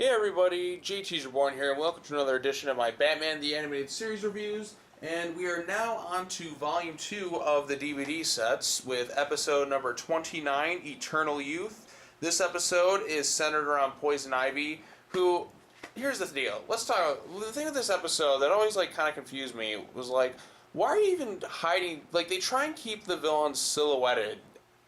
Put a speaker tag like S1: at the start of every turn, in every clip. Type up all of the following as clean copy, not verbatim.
S1: Hey everybody, JTISREBORN here, and welcome to another edition of my Batman the Animated Series reviews. And we are now on to Volume 2 of the DVD sets with episode number 29, Eternal Youth. This episode is centered around Poison Ivy, who, here's the deal, let's talk, the thing with this episode that always kind of confused me was why are you even hiding, they try and keep the villains silhouetted,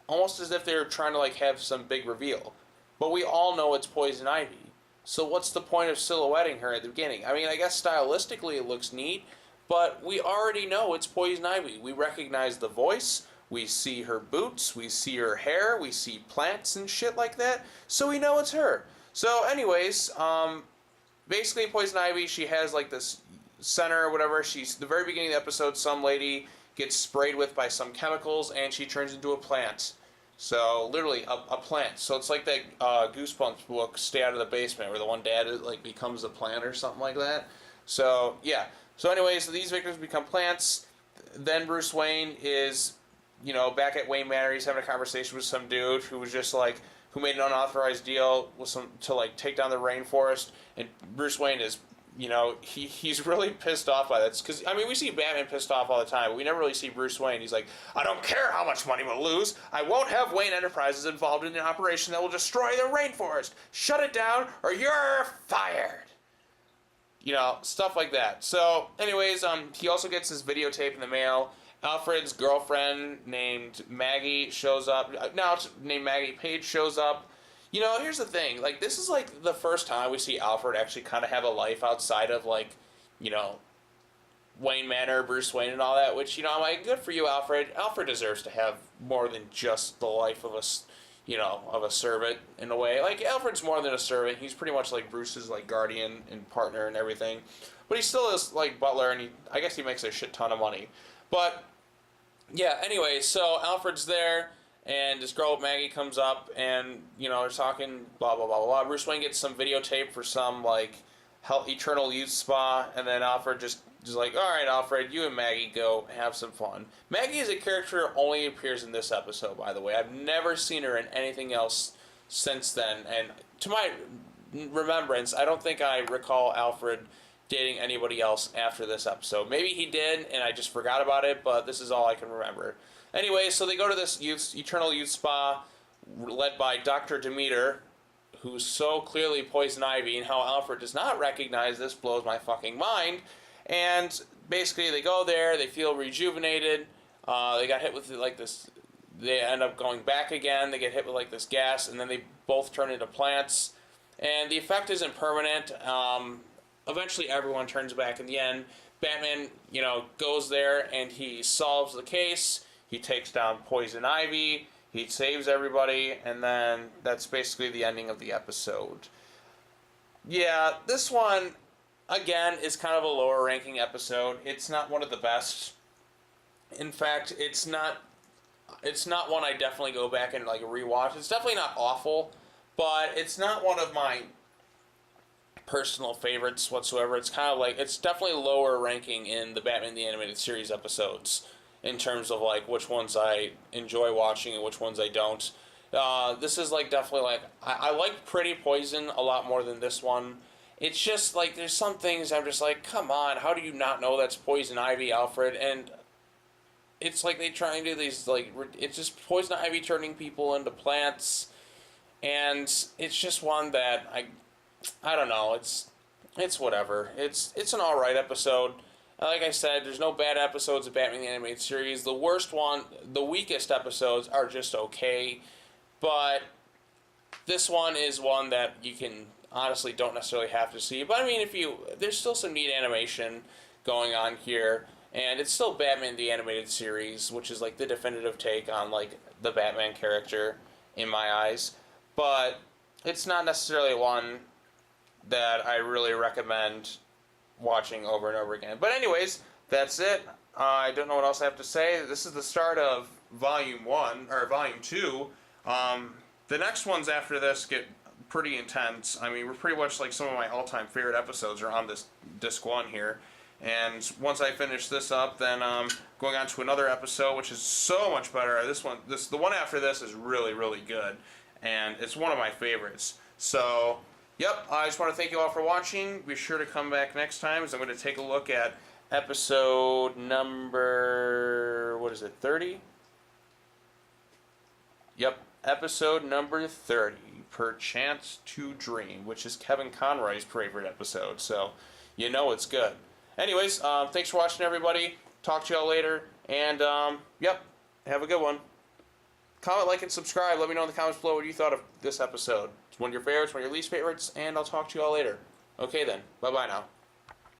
S1: almost as if they're trying to have some big reveal. But we all know it's Poison Ivy. So what's the point of silhouetting her at the beginning? I mean, I guess stylistically it looks neat, but we already know it's Poison Ivy. We recognize the voice, we see her boots, we see her hair, we see plants and shit like that, so we know it's her. So anyways, basically Poison Ivy, she has this center or whatever. She's, the very beginning of the episode, some lady gets sprayed with by some chemicals and she turns into a plant. So, literally, a plant. So it's like that Goosebumps book, Stay Out of the Basement, where the one dad becomes a plant or something like that. So, yeah. So anyways, these victims become plants. Then Bruce Wayne is, back at Wayne Manor. He's having a conversation with some dude who was just who made an unauthorized deal with to take down the rainforest. And Bruce Wayne is, he's really pissed off by that. Because, I mean, we see Batman pissed off all the time, but we never really see Bruce Wayne. He's like, I don't care how much money we'll lose. I won't have Wayne Enterprises involved in an operation that will destroy the rainforest. Shut it down or you're fired. Stuff like that. So, anyways, he also gets his videotape in the mail. Alfred's girlfriend named Maggie shows up. Now it's named Maggie Page shows up. Here's the thing. This is, the first time we see Alfred actually kind of have a life outside of, Wayne Manor, Bruce Wayne, and all that, which, I'm like, good for you, Alfred. Alfred deserves to have more than just the life of a servant, in a way. Alfred's more than a servant. He's pretty much, Bruce's, guardian and partner and everything. But he still is, butler, and I guess he makes a shit ton of money. But, yeah, anyway, so Alfred's there. And this girl, Maggie, comes up, and, they're talking, blah, blah, blah, blah. Bruce Wayne gets some videotape for some, Eternal Youth spa, and then Alfred just all right, Alfred, you and Maggie go have some fun. Maggie is a character who only appears in this episode, by the way. I've never seen her in anything else since then, and to my remembrance, I don't think I recall Alfred dating anybody else after this episode. Maybe he did, and I just forgot about it, but this is all I can remember. Anyway, so they go to this Eternal Youth Spa, led by Dr. Demeter, who's so clearly Poison Ivy, and how Alfred does not recognize this blows my fucking mind. And basically, they go there, they feel rejuvenated, they got hit with this, they end up going back again, they get hit with this gas, and then they both turn into plants. And the effect isn't permanent. Eventually, everyone turns back in the end. Batman, goes there, and he solves the case. He takes down Poison Ivy, he saves everybody, and then that's basically the ending of the episode. Yeah, this one, again, is kind of a lower ranking episode. It's not one of the best. In fact, it's not one I definitely go back and rewatch. It's definitely not awful, but it's not one of my personal favorites whatsoever. It's kind of it's definitely lower ranking in the Batman the Animated Series episodes, in terms of which ones I enjoy watching and which ones I don't. This is definitely I like Pretty Poison a lot more than this one. It's just there's some things I'm just come on, how do you not know that's Poison Ivy, Alfred? And it's they try and do these it's just Poison Ivy turning people into plants, and it's just one that I don't know, it's whatever. It's an alright episode. Like I said, there's no bad episodes of Batman the Animated Series. The weakest episodes are just okay. But this one is one that you can honestly don't necessarily have to see. But I mean, there's still some neat animation going on here. And it's still Batman the Animated Series, which is the definitive take on the Batman character in my eyes. But it's not necessarily one that I really recommend watching over and over again. But anyways, that's it. I don't know what else I have to say. This is the start of Volume 1, or Volume 2. The next ones after this get pretty intense. I mean, we're pretty much some of my all-time favorite episodes are on this Disc 1 here. And once I finish this up, then going on to another episode, which is so much better. The one after this is really, really good. And it's one of my favorites. So, Yep, I just want to thank you all for watching. Be sure to come back next time, as I'm going to take a look at episode number, what is it, 30? Yep, episode number 30, Perchance to Dream, which is Kevin Conroy's favorite episode, so you know it's good. Anyways, thanks for watching, everybody. Talk to y'all later, and, yep, have a good one. Comment, like, and subscribe. Let me know in the comments below what you thought of this episode. It's one of your favorites, one of your least favorites, and I'll talk to you all later. Okay then, bye-bye now.